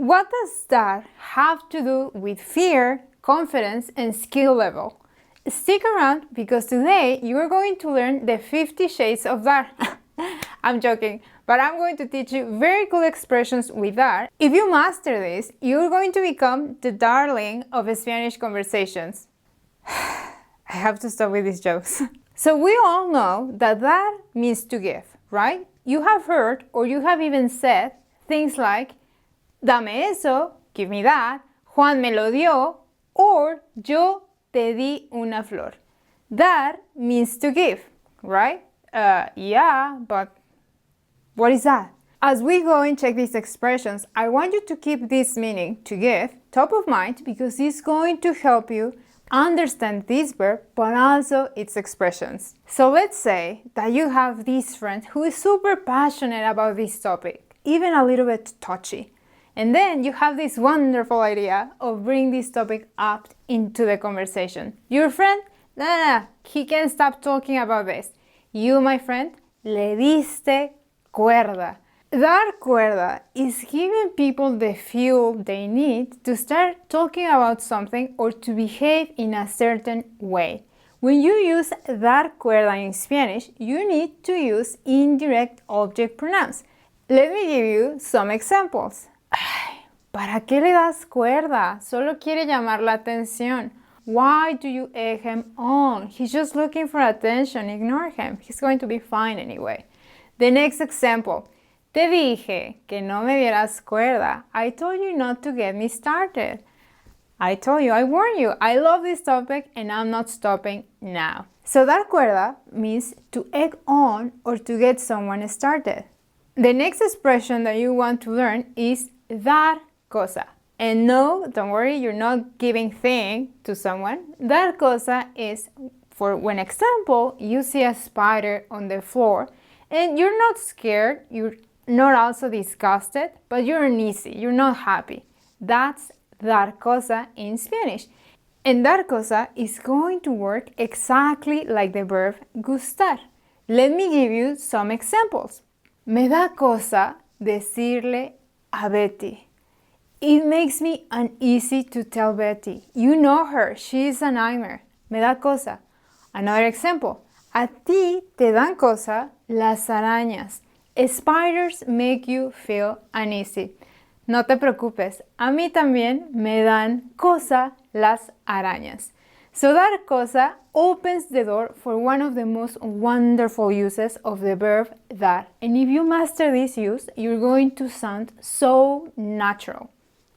What does that have to do with fear, confidence, and skill level? Stick around because today you're going to learn the 50 shades of Dar. I'm joking, but I'm going to teach you very cool expressions with Dar. If you master this, you're going to become the darling of Spanish conversations. I have to stop with these jokes. So we all know that Dar means to give, right? You have heard or you have even said things like dame eso, give me that, Juan me lo dio, or yo te di una flor. Dar means to give, right? Yeah, but what is that? As we go and check these expressions, I want you to keep this meaning, to give, top of mind because it's going to help you understand this verb, but also its expressions. So let's say that you have this friend who is super passionate about this topic, even a little bit touchy. And then you have this wonderful idea of bringing this topic up into the conversation. Your friend, no, he can't stop talking about this. You, my friend, le diste cuerda. Dar cuerda is giving people the fuel they need to start talking about something or to behave in a certain way. When you use dar cuerda in Spanish, you need to use indirect object pronouns. Let me give you some examples. ¿Para qué le das cuerda? Solo quiere llamar la atención. Why do you egg him on? He's just looking for attention. Ignore him. He's going to be fine anyway. The next example. Te dije que no me dieras cuerda. I told you not to get me started. I told you, I warned you. I love this topic and I'm not stopping now. So dar cuerda means to egg on or to get someone started. The next expression that you want to learn is Darcosa. And no, don't worry, you're not giving thing to someone. Darcosa is for when, example, you see a spider on the floor and you're not scared, you're not also disgusted, but you're uneasy, you're not happy. That's Darcosa in Spanish. And Darcosa is going to work exactly like the verb gustar. Let me give you some examples. Me da cosa decirle a Betty. It makes me uneasy to tell Betty. You know her, she is a nightmare. Me da cosa. Another example. A ti te dan cosa las arañas. Spiders make you feel uneasy. No te preocupes, a mí también me dan cosa las arañas. So dar cosa opens the door for one of the most wonderful uses of the verb dar. And if you master this use, you're going to sound so natural.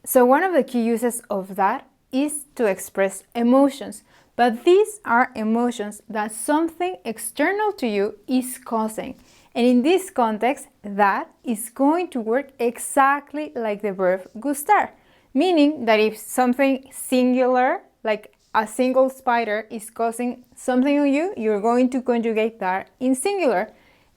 So one of the key uses of dar is to express emotions. But these are emotions that something external to you is causing. And in this context, that is going to work exactly like the verb gustar, meaning that if something singular, like a single spider, is causing something on you, you're going to conjugate that in singular.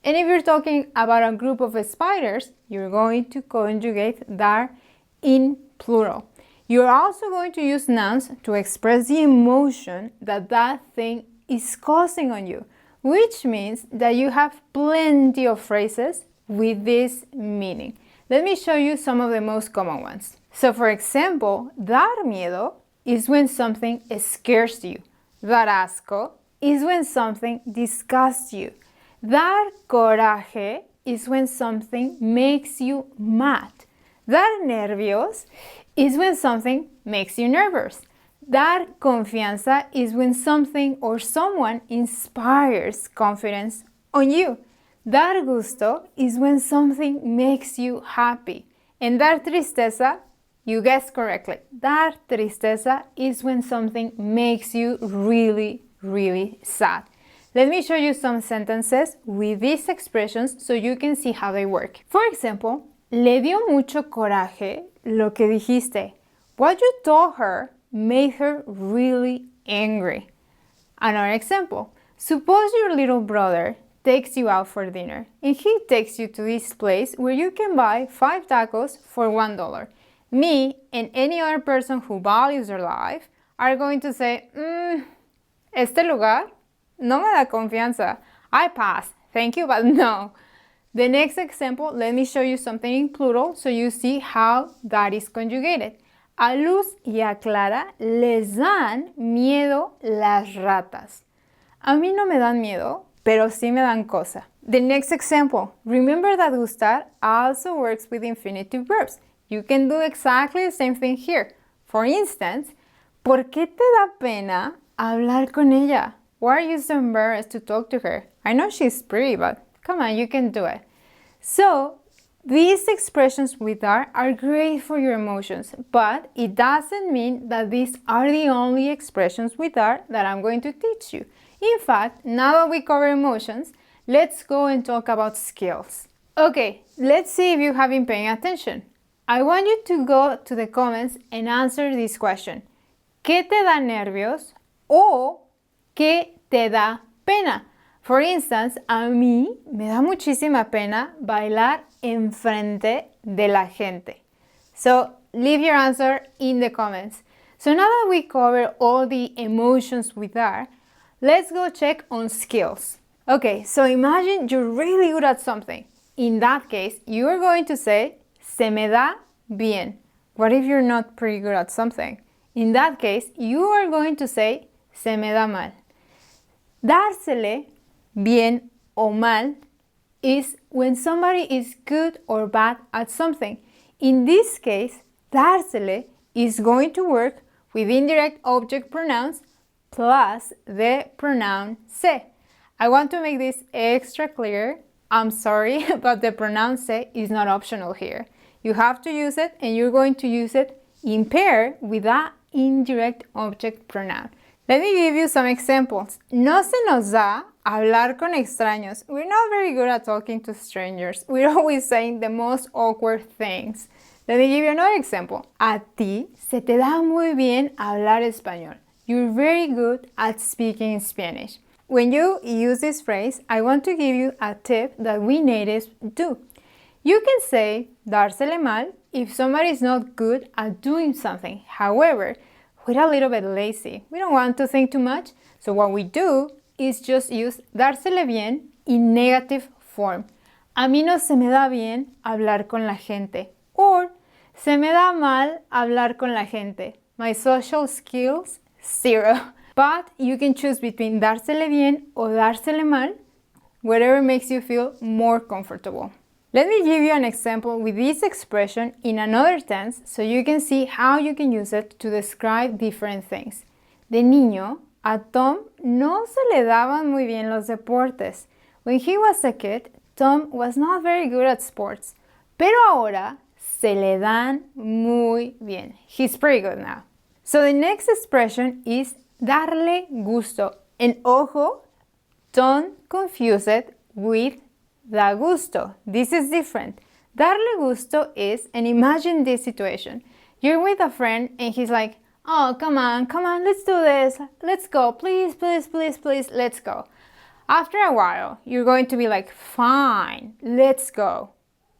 And if you're talking about a group of spiders, you're going to conjugate that in plural. You're also going to use nouns to express the emotion that that thing is causing on you, which means that you have plenty of phrases with this meaning. Let me show you some of the most common ones. So for example, dar miedo is when something scares you. Dar asco is when something disgusts you. Dar coraje is when something makes you mad. Dar nervios is when something makes you nervous. Dar confianza is when something or someone inspires confidence on you. Dar gusto is when something makes you happy. And dar tristeza, you guessed correctly. Dar tristeza is when something makes you really, really sad. Let me show you some sentences with these expressions so you can see how they work. For example, le dio mucho coraje lo que dijiste. What you told her made her really angry. Another example. Suppose your little brother takes you out for dinner and he takes you to this place where you can buy 5 tacos for $1. Me and any other person who values their life are going to say, este lugar no me da confianza. I pass, thank you, but no. The next example, let me show you something in plural so you see how that is conjugated. A Luz y a Clara les dan miedo las ratas. A mí no me dan miedo, pero sí me dan cosa. The next example, remember that gustar also works with infinitive verbs. You can do exactly the same thing here. For instance, ¿por qué te da pena hablar con ella? Why are you so embarrassed to talk to her? I know she's pretty, but come on, you can do it. So, these expressions with are great for your emotions, but it doesn't mean that these are the only expressions with that I'm going to teach you. In fact, now that we cover emotions, let's go and talk about skills. Okay, let's see if you have been paying attention. I want you to go to the comments and answer this question. ¿Qué te da nervios? O ¿qué te da pena? For instance, a mí me da muchísima pena bailar enfrente de la gente. So, leave your answer in the comments. So now that we cover all the emotions with that, let's go check on skills. Okay, so imagine you're really good at something. In that case, you are going to say, se me da bien. What if you're not pretty good at something? In that case, you are going to say, se me da mal. Darcele, bien o mal, is when somebody is good or bad at something. In this case, darcele is going to work with indirect object pronouns plus the pronoun se. I want to make this extra clear. I'm sorry, but the pronoun se is not optional here. You have to use it, and you're going to use it in pair with that indirect object pronoun. Let me give you some examples. No se nos da hablar con extraños. We're not very good at talking to strangers. We're always saying the most awkward things. Let me give you another example. A ti se te da muy bien hablar español. You're very good at speaking Spanish. When you use this phrase, I want to give you a tip that we natives do. You can say dársele mal if somebody is not good at doing something. However, we're a little bit lazy. We don't want to think too much. So what we do is just use dársele bien in negative form. A mí no se me da bien hablar con la gente. Or, se me da mal hablar con la gente. My social skills, 0. But you can choose between dársele bien or dársele mal, whatever makes you feel more comfortable. Let me give you an example with this expression in another tense so you can see how you can use it to describe different things. De niño, a Tom no se le daban muy bien los deportes. When he was a kid, Tom was not very good at sports. Pero ahora se le dan muy bien. He's pretty good now. So the next expression is darle gusto. And ojo, don't confuse it with da gusto. This is different. Darle gusto is, and imagine this situation. You're with a friend and he's like, oh, come on, let's do this. Let's go, please, let's go. After a while, you're going to be like, fine, let's go.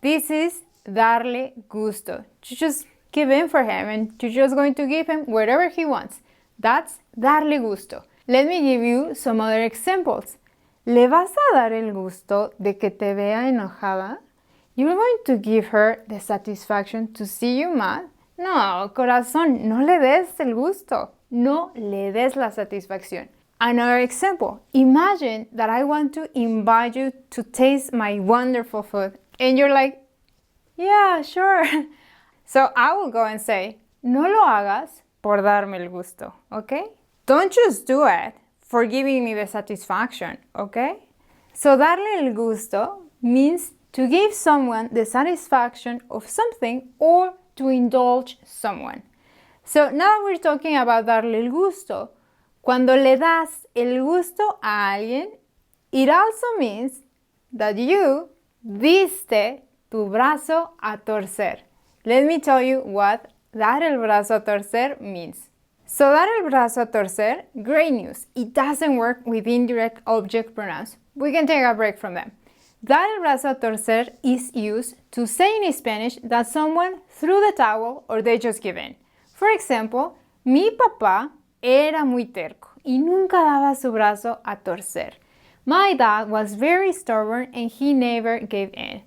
This is darle gusto. You just give in for him and you're just going to give him whatever he wants. That's darle gusto. Let me give you some other examples. ¿Le vas a dar el gusto de que te vea enojada? You're going to give her the satisfaction to see you mad? No, corazón, no le des el gusto. No le des la satisfacción. Another example. Imagine that I want to invite you to taste my wonderful food. And you're like, yeah, sure. So I will go and say, no lo hagas por darme el gusto, okay? Don't just do it for giving me the satisfaction, okay? So darle el gusto means to give someone the satisfaction of something or to indulge someone. So now we're talking about darle el gusto. Cuando le das el gusto a alguien, it also means that you diste tu brazo a torcer. Let me tell you what dar el brazo a torcer means. So dar el brazo a torcer, great news. It doesn't work with indirect object pronouns. We can take a break from them. Dar el brazo a torcer is used to say in Spanish that someone threw the towel or they just give in. For example, mi papá era muy terco y nunca daba su brazo a torcer. My dad was very stubborn and he never gave in.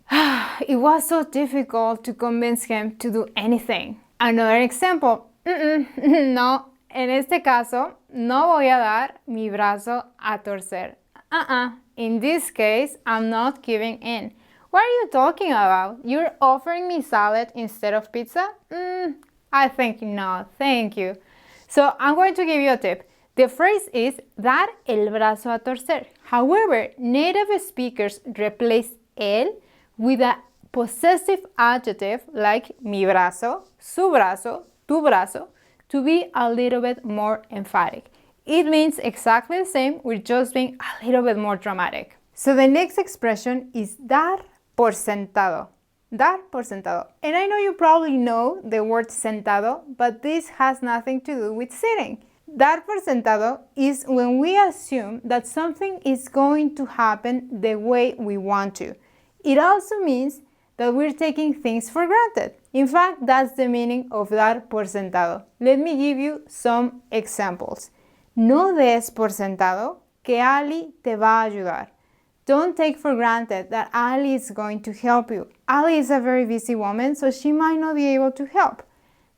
It was so difficult to convince him to do anything. Another example. No, en este caso, no voy a dar mi brazo a torcer. In this case, I'm not giving in. What are you talking about? You're offering me salad instead of pizza? I think no, thank you. So I'm going to give you a tip. The phrase is dar el brazo a torcer. However, native speakers replace el with a possessive adjective like mi brazo, su brazo, tu brazo to be a little bit more emphatic. It means exactly the same, we're just being a little bit more dramatic. So the next expression is dar por sentado. Dar por sentado. And I know you probably know the word sentado, but this has nothing to do with sitting. Dar por sentado is when we assume that something is going to happen the way we want to. It also means that we're taking things for granted. In fact, that's the meaning of dar por sentado. Let me give you some examples. No des por sentado que Ali te va a ayudar. Don't take for granted that Ali is going to help you. Ali is a very busy woman, so she might not be able to help.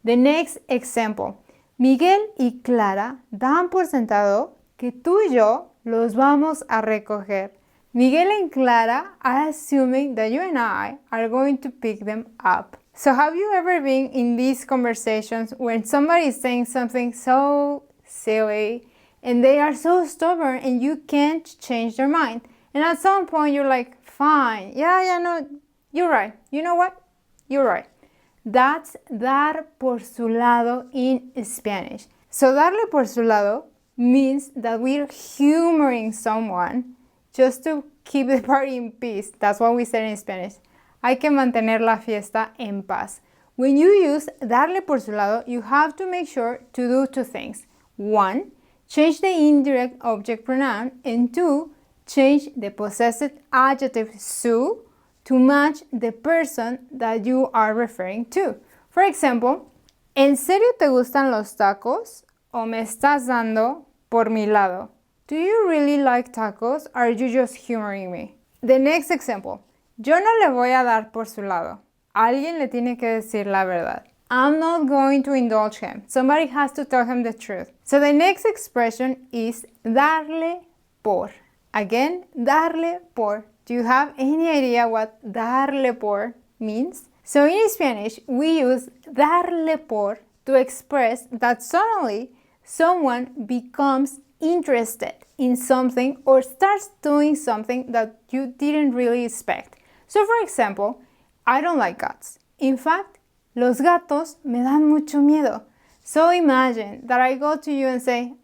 The next example. Miguel y Clara dan por sentado que tú y yo los vamos a recoger. Miguel and Clara are assuming that you and I are going to pick them up. So have you ever been in these conversations when somebody is saying something so silly and they are so stubborn and you can't change their mind? And at some point you're like, fine, no, you're right. You know what? You're right. That's dar por su lado in Spanish. So darle por su lado means that we're humoring someone just to keep the party in peace. That's what we say in Spanish. Hay que mantener la fiesta en paz. When you use darle por su lado, you have to make sure to do two things. One, change the indirect object pronoun, and two, change the possessive adjective su to match the person that you are referring to. For example, ¿en serio te gustan los tacos o me estás dando por mi lado? Do you really like tacos or are you just humoring me? The next example. Yo no le voy a dar por su lado. Alguien le tiene que decir la verdad. I'm not going to indulge him. Somebody has to tell him the truth. So the next expression is darle por. Again, darle por. Do you have any idea what dar le por means? So in Spanish, we use dar le por to express that suddenly someone becomes interested in something or starts doing something that you didn't really expect. So for example, I don't like cats. In fact, los gatos me dan mucho miedo. So imagine that I go to you and say,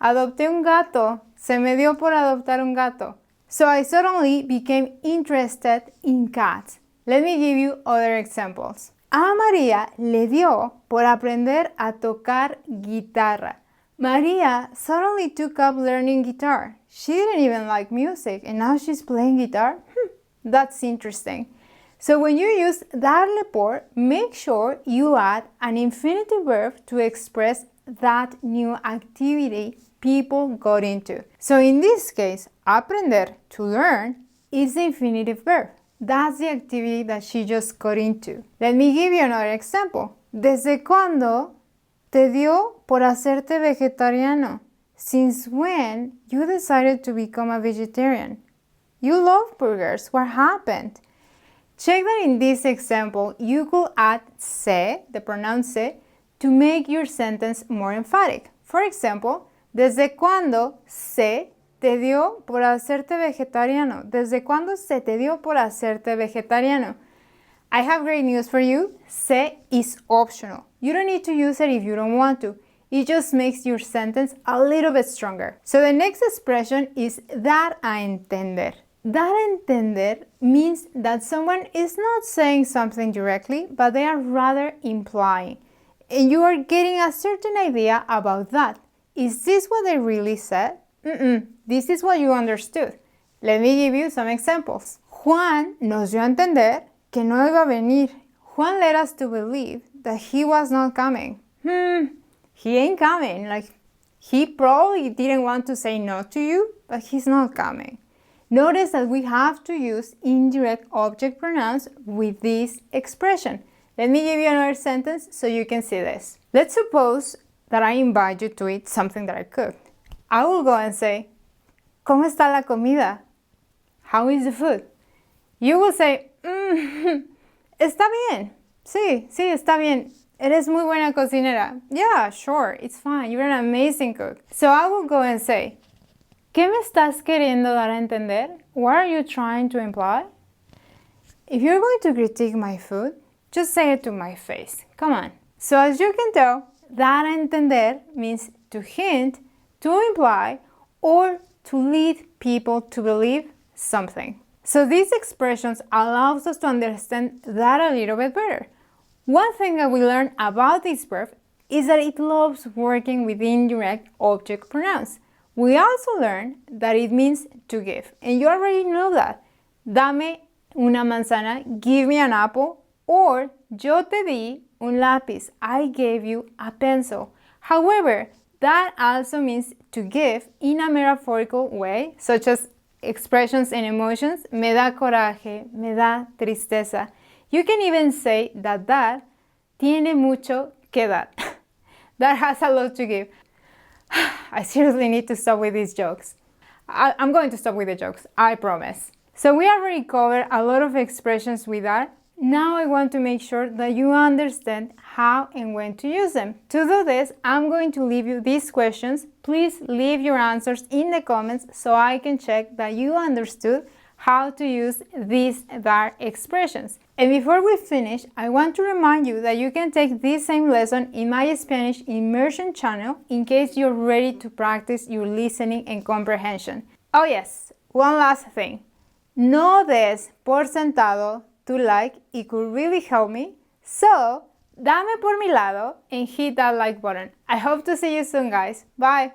adopté un gato, se me dio por adoptar un gato. So I suddenly became interested in cats. Let me give you other examples. A María le dio por aprender a tocar guitarra. Maria suddenly took up learning guitar. She didn't even like music and now she's playing guitar? That's interesting. So when you use dar le por, make sure you add an infinitive verb to express that new activity people got into. So in this case, aprender, to learn, is the infinitive verb. That's the activity that she just got into. Let me give you another example. ¿Desde cuándo te dio por hacerte vegetariano? Since when you decided to become a vegetarian? You love burgers. What happened? Check that in this example, you could add se, the pronoun se, to make your sentence more emphatic. For example, ¿desde cuándo se te dio por hacerte vegetariano? ¿Desde cuándo se te dio por hacerte vegetariano? I have great news for you. Se is optional. You don't need to use it if you don't want to. It just makes your sentence a little bit stronger. So the next expression is dar a entender. Dar a entender means that someone is not saying something directly, but they are rather implying. And you are getting a certain idea about that. Is this what they really said? This is what you understood. Let me give you some examples. Juan nos dio a entender que no iba a venir. Juan led us to believe that he was not coming. He ain't coming. Like, He probably didn't want to say no to you, but he's not coming. Notice that we have to use indirect object pronouns with this expression. Let me give you another sentence so you can see this. Let's suppose that I invite you to eat something that I cooked. I will go and say, ¿Cómo está la comida? How is the food? You will say, está bien. Sí, está bien. Eres muy buena cocinera. Yeah, sure, it's fine. You're an amazing cook. So I will go and say, ¿Qué me estás queriendo dar a entender? What are you trying to imply? If you're going to critique my food, just say it to my face. Come on. So as you can tell, dar a entender means to hint, to imply, or to lead people to believe something. So these expressions allows us to understand that a little bit better. One thing that we learned about this verb is that it loves working with indirect object pronouns. We also learned that it means to give, and you already know that. Dame una manzana, give me an apple, or yo te di un lápiz, I gave you a pencil. However, that also means to give in a metaphorical way, such as expressions and emotions, me da coraje, me da tristeza. You can even say that dar tiene mucho que dar. That has a lot to give. I seriously need to stop with these jokes. I'm going to stop with the jokes, I promise. So we already covered a lot of expressions with that. Now I want to make sure that you understand how and when to use them. To do this, I'm going to leave you these questions. Please leave your answers in the comments so I can check that you understood how to use these dar expressions. And before we finish, I want to remind you that you can take this same lesson in my Spanish immersion channel in case you're ready to practice your listening and comprehension. Oh yes, one last thing. No des por sentado to like, it could really help me. So, dame por mi lado and hit that like button. I hope to see you soon, guys. Bye!